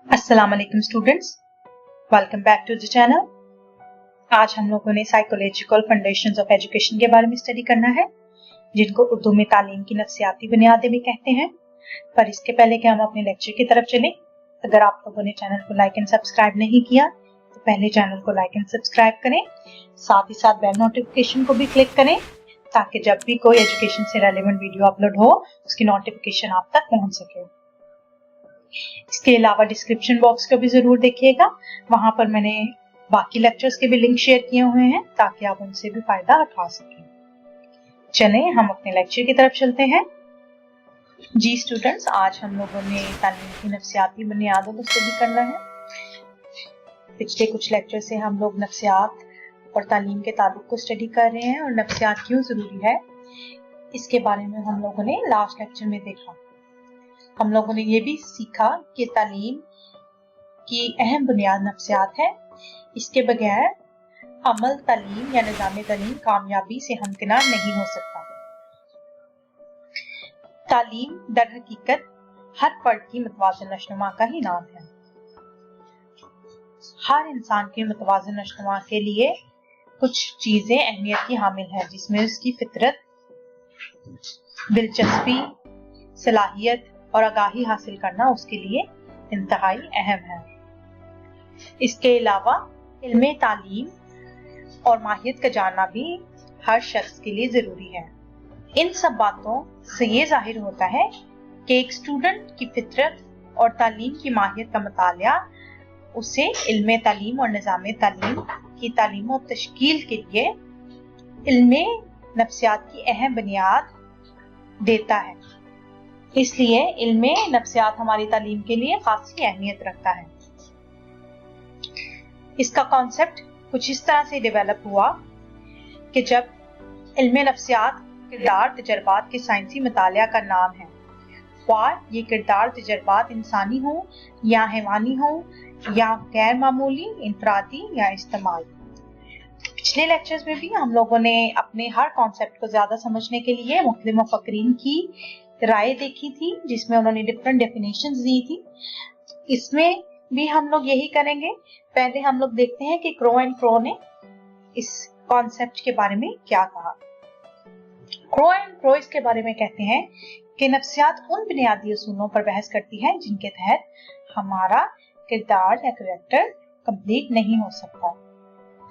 अस्सलाम वालेकुम students, welcome back to the channel. आज हम लोगों ने साइकोलॉजिकल फाउंडेशंस ऑफ एजुकेशन के बारे में स्टडी करना है, जिनको उर्दू में तालीम की नफ्सियाती बुनियादें भी कहते हैं। पर इसके पहले कि हम अपने लेक्चर की तरफ चलें, अगर आप लोगों ने चैनल को लाइक एंड सब्सक्राइब नहीं किया तो पहले चैनल को लाइक एंड सब्सक्राइब करें, साथ ही साथ बेल नोटिफिकेशन को भी क्लिक करें ताकि जब भी कोई एजुकेशन से रेलेवेंट वीडियो अपलोड हो उसकी नोटिफिकेशन आप तक पहुंच सके। इसके अलावा डिस्क्रिप्शन बॉक्स को भी जरूर देखिएगा, वहां पर मैंने बाकी लेक्चर्स के भी लिंक शेयर किए हुए हैं ताकि आप उनसे भी फायदा उठा सकें। चलें हम अपने लेक्चर की तरफ चलते हैं। जी स्टूडेंट्स, आज हम लोगों ने तालीम की नफ्सियाती बुनियादों को स्टडी करना है। पिछले कुछ लेक्चर से हम लोग नफ्सियात और तालीम के ताल्लुक को स्टडी कर रहे हैं और नफ्सियात क्यों जरूरी है इसके बारे में हम लोगों ने लास्ट लेक्चर में देखा। हम लोगों ने ये भी सीखा कि तालीम की अहम बुनियाद नफ्सियात है। इसके बगैर अमल तालीम या निज़ाम तालीम कामयाबी से हमकिनार नहीं हो सकता। तालीम दर हकीकत हर फर्द की मुतवाज़िन नशोनुमा का ही नाम है। हर इंसान के मुतवाज़िन नशोनुमा के लिए कुछ चीजें अहमियत की हामिल है, जिसमें उसकी फितरत, दिलचस्पी, सलाहियत और आगाही हासिल करना उसके लिए इंतहाई अहम है। इसके अलावा इल्मे तालीम और माहियत का जानना भी हर शख्स के लिए जरूरी है। इन सब बातों से ये जाहिर होता है कि एक स्टूडेंट की फितरत और तालीम की माहियत का मुतालिया उसे इल्मे तालीम और निज़ाम तालीम की तालीम और तश्कील के लिए इल्मे नफ्सियात की अहम बुनियाद देता है। इसलिए इल्मे नफ्सियात हमारी तालीम के लिए खासी अहमियत रखता है। इसका कॉन्सेप्ट कुछ इस तरह से डेवलप हुआ कि जब इल्मे नफ्सियात किरदार तजर्बात के साइंसी मुतालिया का नाम है, ख्वाह ये किरदार तजर्बात इंसानी हो या हैवानी हो या गैर मामूली, इंफरादी या इज्तिमाई। पिछले लेक्चर्स में भी हम लोगों ने अपने हर कॉन्सेप्ट को ज्यादा समझने के लिए मुख्तलिफ मुफक्किरीन की राय देखी थी, जिसमें उन्होंने डिफरेंट डेफिनेशंस दी थी। इसमें भी हम लोग यही करेंगे। पहले हम लोग देखते हैं कि क्रो एंड क्रो ने इस कॉन्सेप्ट के बारे में क्या कहा। क्रो एंड क्रो इसके बारे में कहते हैं कि नफ्सियात उन बुनियादी उसूलों पर बहस करती है जिनके तहत हमारा किरदार या कैरेक्टर कंप्लीट नहीं हो सकता।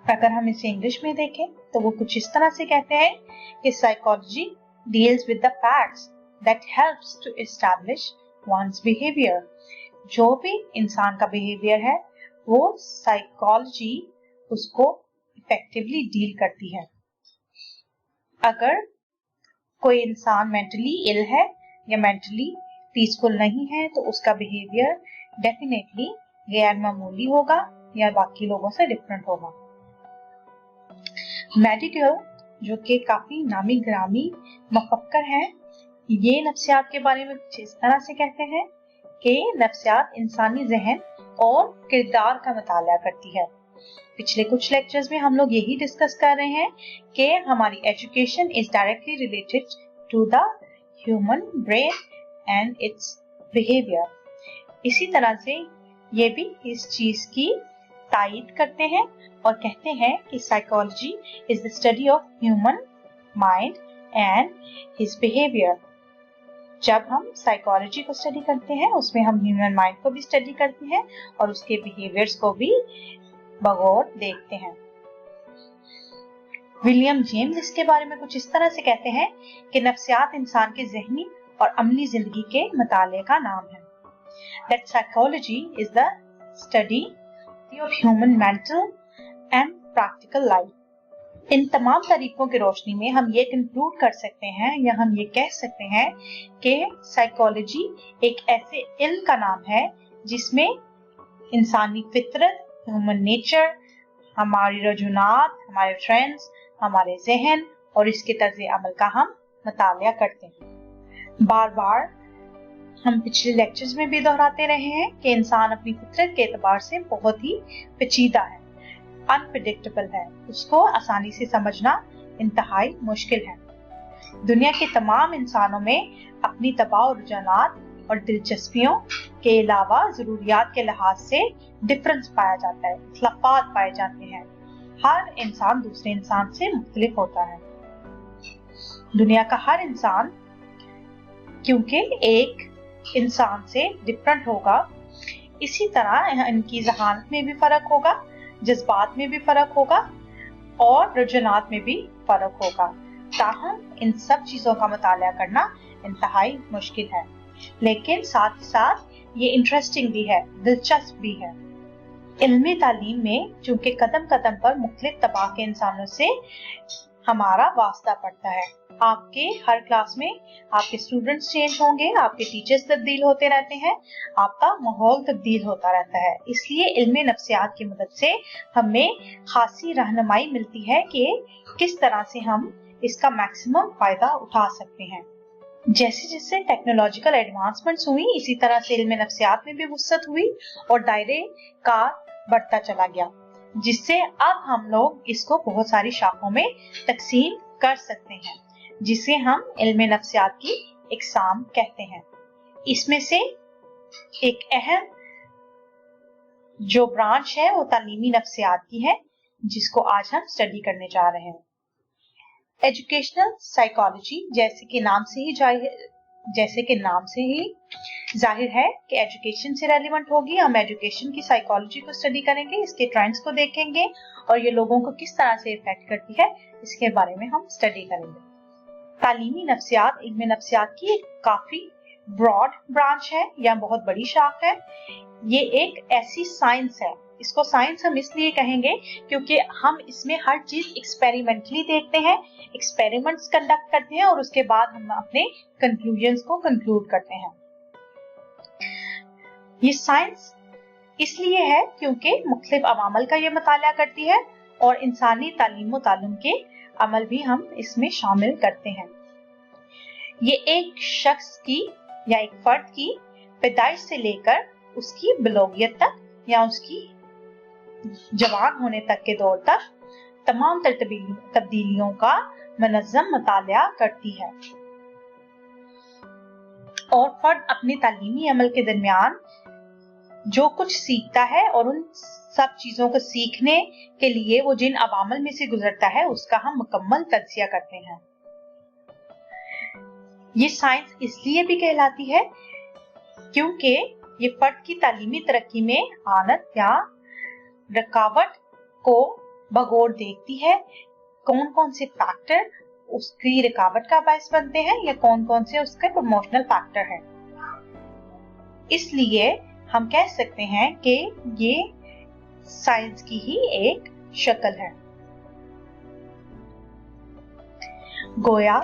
अगर हम इसे इंग्लिश में देखें तो वो कुछ इस तरह से कहते हैं कि psychology deals with the facts that helps to establish one's behavior। जो भी इंसान का बिहेवियर है वो साइकोलॉजी उसको इफेक्टिवली डील करती है। अगर कोई इंसान मेंटली इल है या मेंटली पीसफुल नहीं है तो उसका बिहेवियर डेफिनेटली गैर मामूली होगा या बाकी लोगों से डिफरेंट होगा। मेडिकल, जो कि काफी नामी ग्रामी मुफक्कर है, ये नफ्सियात के बारे में कुछ इस तरह से कहते हैं कि नफ्सियात इंसानी ज़हन और किरदार का मुताला करती है। पिछले कुछ लेक्चर्स में हम लोग यही डिस्कस कर रहे हैं कि हमारी education is directly related to the human brain and its behaviour. इसी तरह से ये भी इस चीज की तायीद करते हैं और कहते हैं कि psychology is the study of human mind and his behaviour. जब हम साइकोलॉजी को स्टडी करते हैं उसमें हम ह्यूमन माइंड को भी स्टडी करते हैं और उसके बिहेवियर्स को भी बगौर देखते हैं। विलियम जेम्स इसके बारे में कुछ इस तरह से कहते हैं कि नफ्सियात इंसान के ज़हनी और अमली जिंदगी के मुताले का नाम है। That psychology is the study of human mental and practical life। इन तमाम तरीकों की रोशनी में हम ये कंक्लूड कर सकते हैं या हम ये कह सकते हैं कि साइकोलॉजी एक ऐसे इल्म का नाम है जिसमें इंसानी फितरत, ह्यूमन नेचर, हमारी रजूनात, हमारे ट्रेंड्स, हमारे जहन और इसके तर्ज अमल का हम मुतालिया करते हैं। बार बार हम पिछले लेक्चर्स में भी दोहराते रहे हैं कि इंसान अपनी फितरत के एतबार से बहुत ही पेचीदा है, अनप्रेडिक्टेबल है, उसको आसानी से समझना इंतहाई मुश्किल है। दुनिया के तमाम इंसानों में अपनी तबाह और रुझानात और दिलचस्पियों के अलावा जरूरियात के लिहाज से डिफरेंस पाया जाता है, इख्तलाफात पाए जाते हैं। हर इंसान दूसरे इंसान से मुख्तलिफ होता है। दुनिया का हर इंसान क्योंकि एक इंसान से डिफरेंट होगा, इसी तरह इनकी ज़हानत में भी फर्क होगा, जज्बात में भी फर्क होगा और रुझानात में भी फर्क होगा। ताहम इन सब चीजों का मुताला करना इंतहाई मुश्किल है, लेकिन साथ ही साथ ये इंटरेस्टिंग भी है, दिलचस्प भी है। इल्मी तालीम में चूंकि कदम कदम पर मुख्तलिफ तबाह के इंसानों से हमारा वास्ता पड़ता है। आपके हर क्लास में आपके स्टूडेंट्स चेंज होंगे, आपके टीचर्स तब्दील होते रहते हैं, आपका माहौल तब्दील होता रहता है। इसलिए इल्मे नफ्सियात की मदद से हमें खासी रहनुमाई मिलती है कि किस तरह से हम इसका मैक्सिमम फायदा उठा सकते हैं। जैसे जैसे टेक्नोलॉजिकल एडवांसमेंट्स हुई, इसी तरह से इल्मे नफ्सियात में भी वुसअत हुई और दायरे का बढ़ता चला गया, जिससे अब हम लोग इसको बहुत सारी शाखों में तकसीम कर सकते हैं, जिसे हम इल्मे नफ्सियात की इकसाम कहते हैं। इसमें से एक अहम जो ब्रांच है वो तालीमी नफ्सियात की है, जिसको आज हम स्टडी करने जा रहे हैं। एजुकेशनल साइकोलॉजी जैसे कि नाम से ही जाहिर है कि एजुकेशन से रेलिवेंट होगी। हम एजुकेशन की साइकोलॉजी को स्टडी करेंगे, इसके ट्रेंड्स को देखेंगे और ये लोगों को किस तरह से इफेक्ट करती है, इसके बारे में हम स्टडी करेंगे। तालीमी नफ्सियात इल्मे नफ्सियात की एक काफी ब्रॉड ब्रांच है या बहुत बड़ी शाख है। ये एक ऐसी साइंस है, इसको साइंस हम इसलिए कहेंगे क्योंकि हम इसमें हर चीज एक्सपेरिमेंटली देखते हैं, एक्सपेरिमेंट्स कंडक्ट करते हैं और उसके बाद हम अपने कंक्लूजन्स को कंक्लूड करते हैं। ये साइंस इसलिए है क्योंकि मुख्तलिफ अवामल का ये मुताला करती है और इंसानी तालीम व तालुम के अमल भी हम इसमें शामिल करते हैं। ये एक शख्स की या एक फर्द की पैदाइश से लेकर उसकी बलोगियत तक या उसकी जवान होने तक के दौर तक तमाम तब्दीलियों का मनज़्ज़म मुताला करती है और फर्द अपने तालीमी अमल के दरमियान जो कुछ सीखता है और उन सब चीजों को सीखने के लिए वो जिन अवामल में से गुजरता है उसका हम मुकम्मल तज्ज़िया करते हैं। ये साइंस इसलिए भी कहलाती है क्योंकि ये फर्द की तालीमी तरक्की में आनत या रुकावट को बगौर देखती है। कौन कौन से फैक्टर उसकी रुकावट का बायस बनते हैं या कौन कौन से उसके प्रमोशनल फैक्टर हैं। इसलिए हम कह सकते हैं कि ये साइंस की ही एक शक्ल है। गोया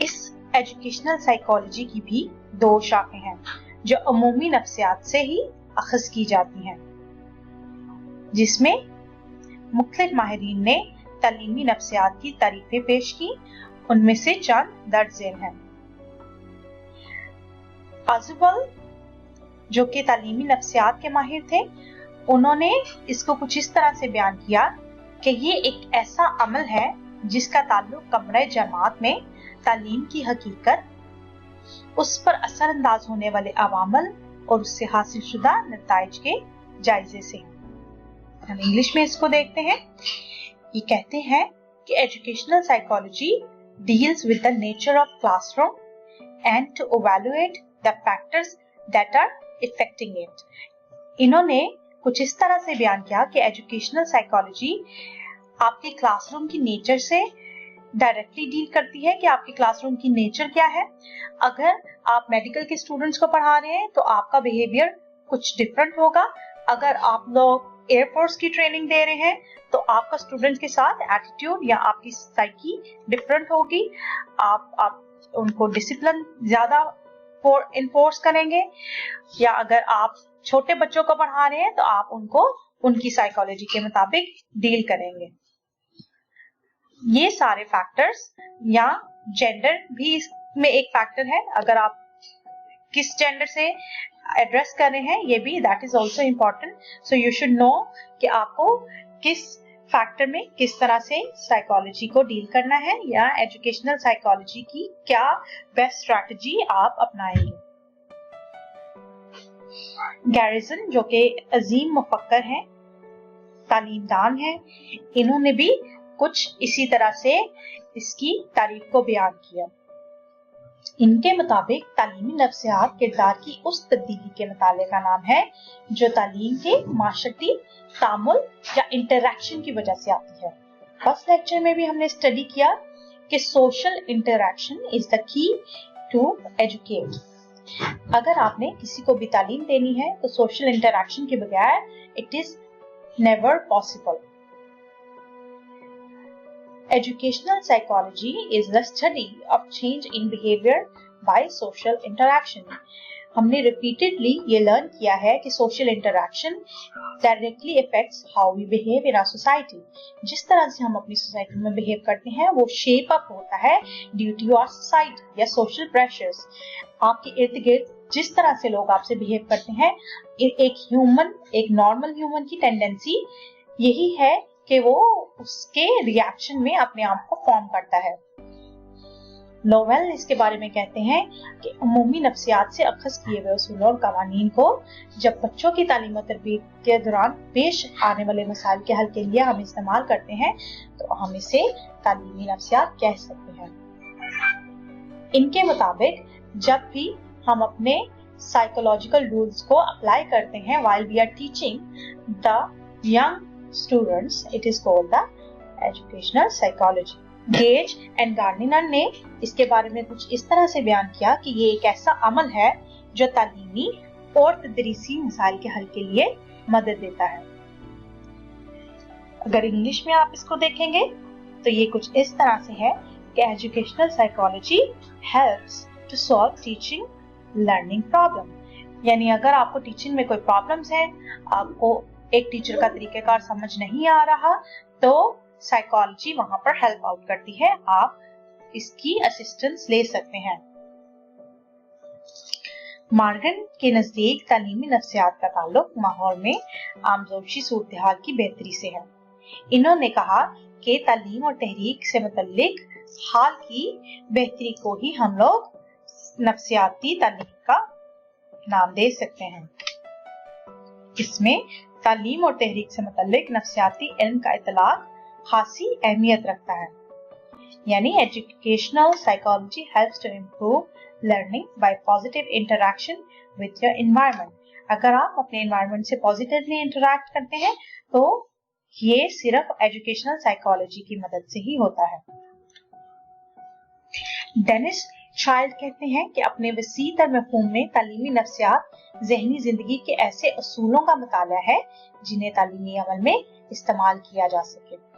इस एजुकेशनल साइकोलॉजी की भी दो शाखें हैं जो अमूमी नफ्सियात से ही अखज़ की जाती हैं, जिसमें मुख्तलिफ माहिरीन ने तालीमी नफ्सियात की तारीफें पेश की। उनमें से चंद दर्ज झेल हैं। आजुबल जो कि तालीमी नफ्सियात के माहिर थे, उन्होंने इसको कुछ इस तरह से बयान किया कि ये एक ऐसा अमल है जिसका ताल्लुक कमरे जमात में तालीम की हकीकत, उस पर असरअंदाज होने वाले अवामल और उससे हासिल शुदा नताइज के जायजे से है। हम इंग्लिश में इसको देखते हैं। ये कहते हैं कि educational psychology deals with the nature of classroom and to evaluate the factors that are affecting it. इन्होंने कुछ इस तरह से बयान किया कि एजुकेशनल साइकोलॉजी आपके क्लासरूम की नेचर से डायरेक्टली डील करती है कि आपके क्लासरूम की नेचर क्या है। अगर आप मेडिकल के स्टूडेंट्स को पढ़ा रहे हैं तो आपका बिहेवियर कुछ डिफरेंट होगा। अगर आप लोग एयरफोर्स की ट्रेनिंग दे रहे हैं तो आपका स्टूडेंट के साथ एटीट्यूड या आपकी साइकी डिफरेंट होगी। आप उनको डिसिप्लिन ज्यादा इन्फोर्स करेंगे, या अगर आप छोटे बच्चों को पढ़ा रहे हैं तो आप उनको उनकी साइकोलॉजी के मुताबिक डील करेंगे। ये सारे फैक्टर्स, या जेंडर भी इसमें एक फैक्टर है, अगर आप किस जेंडर से एड्रेस कर रहे हैं ये भी that is also important. So you should know कि आपको किस फैक्टर में किस तरह से साइकोलॉजी को डील करना है या एजुकेशनल साइकोलॉजी की क्या बेस्ट स्ट्रैटेजी आप अपनाएंगे। गैरिसन जो कि अजीम मुफक्कर हैं, तालीमदान हैं, इन्होंने भी कुछ इसी तरह से इसकी तारीफ को बयान किया। इनके मुताबिक तालीमी नफ्सियात किरदार की उस तब्दीली के मुताले का नाम है जो तालीम के माशरती तामुल या इंटरैक्शन की वजह से आती है। फर्स्ट लेक्चर में भी हमने स्टडी किया कि social interaction is the key to educate. अगर आपने किसी को भी तालीम देनी है तो सोशल इंटरैक्शन के बगैर it is never possible. Educational psychology is the study of change in behavior by social interaction. हमने repeatedly ये learn किया है कि social interaction directly affects how we behave in our society. जिस तरह से हम अपनी society में behave करते हैं वो shape up होता है due to our society या social pressures. आपके इर्द गिर्द जिस तरह से लोग आपसे behave करते हैं, एक normal human की tendency यही है कि वो उसके रिएक्शन में अपने आप को फॉर्म करता है। लोवेल इसके बारे में कहते हैं कि अमूमी नफ्सियात से अखज़ किए हुए उसूलों और कवानीन को जब बच्चों की तालीम और तरबियत के दौरान पेश आने वाले मसाइल के हल के लिए हम इस्तेमाल करते हैं तो हम इसे तालीमी नफ्सियात कह सकते हैं। इनके मुताबिक जब भी हम अपने साइकोलॉजिकल रूल्स को अप्लाई करते हैं while we are teaching the young students, it is called the educational psychology. Gauge and Gardiner ने इसके बारे में कुछ इस तरह से बयान किया कि ये एक ऐसा अमल है जो तालीमी और तदरीसी मसाइल के हल के लिए मदद देता है। अगर इंग्लिश में आप इसको देखेंगे तो ये कुछ इस तरह से है कि educational psychology helps to solve teaching learning problem. यानी अगर आपको टीचिंग में कोई प्रॉब्लम्स है, आपको एक टीचर का तरीकेकार समझ नहीं आ रहा, तो साइकोलॉजी वहां पर हेल्प आउट करती है, आप इसकी असिस्टेंस ले सकते हैं। मार्गन के नजदीक तालीमी नफ्सियात का ताल्लुक माहौल में आमजोशी सूरत हाल की बेहतरी से है। इन्होंने कहा कि तालीम और तहरीक से मुतल्लिक हाल की बेहतरी को ही हम लोग नफ्सियाती तालीम का नाम दे सकते हैं। इसमें तालीम और तहरीक से मुतल्लिक नफ्सियाती इल्म का इतलाक खासी अहमियत रखता है। यानी educational psychology helps to improve learning by positive interaction with your environment. अगर आप अपने एनवायरनमेंट से पॉजिटिवली इंटरैक्ट करते हैं तो ये सिर्फ एजुकेशनल साइकोलॉजी की मदद से ही होता है। डेनिस चाइल्ड कहते हैं कि अपने वसी तर मफ़हूम में तालीमी नफ्सियात ज़हनी जिंदगी के ऐसे असूलों का मुताला है जिन्हें तालीमी अमल में इस्तेमाल किया जा सके।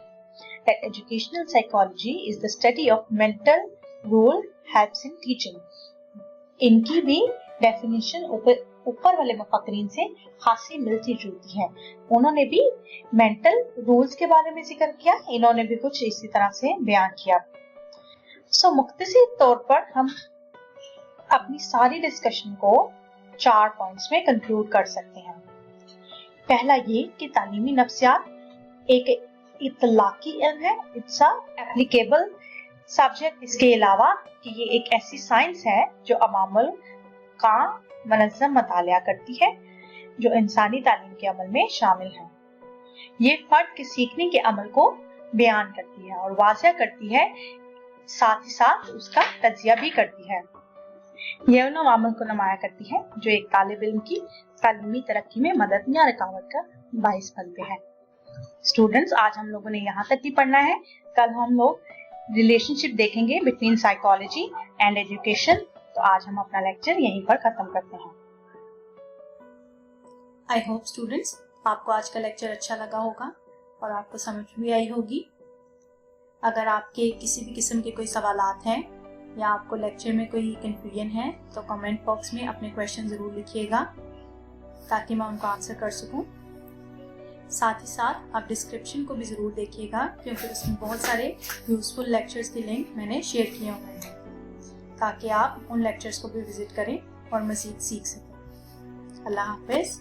That educational psychology is the study of mental role helps in teaching. इनकी भी डेफिनेशन ऊपर वाले मुफक्करीन से खासी मिलती जुलती है। उन्होंने भी मेंटल रूल्स के बारे में जिक्र किया, इन्होंने भी कुछ इसी तरह से बयान किया। मुख्तसर तौर पर हम अपनी सारी डिस्कशन को 4 पॉइंट्स में कंक्लूड कर सकते हैं। पहला ये कि तालीमी नफ्सियात एक इतलाकी इल्म है, इट्स अ एप्लीकेबल सब्जेक्ट। इसके अलावा कि ये एक ऐसी साइंस है जो अमामुल का मनज़्ज़म मुतालिया करती है जो इंसानी तालीम के अमल में शामिल है। ये फर्द के सीखने के अमल को बयान करती है और वाज़ह करती है, साथ ही साथ उसका तज्जिया भी करती है। यह उन अवामिल को नुमाया करती है जो एक तालिब इल्म की तालीमी तरक्की में मदद या रुकावट का बाइस बनते हैं। स्टूडेंट्स, आज हम लोगों ने यहाँ तक ही पढ़ना है। कल हम लोग रिलेशनशिप देखेंगे बिटवीन साइकोलॉजी एंड एजुकेशन। तो आज हम अपना लेक्चर यहीं पर खत्म करते हैं। आई होप स्टूडेंट्स आपको आज का लेक्चर अच्छा लगा होगा और आपको समझ भी आई होगी। अगर आपके किसी भी किस्म के कोई सवालात हैं या आपको लेक्चर में कोई कंफ्यूजन है तो कमेंट बॉक्स में अपने क्वेश्चन ज़रूर लिखिएगा ताकि मैं उनको आंसर कर सकूं। साथ ही साथ आप डिस्क्रिप्शन को भी ज़रूर देखिएगा क्योंकि उसमें बहुत सारे यूज़फुल लेक्चर्स के लिंक मैंने शेयर किए हुए हैं ताकि आप उन लेक्चर्स को भी विज़िट करें और मज़ीद सीख सकें। अल्लाह हाफ़िज़।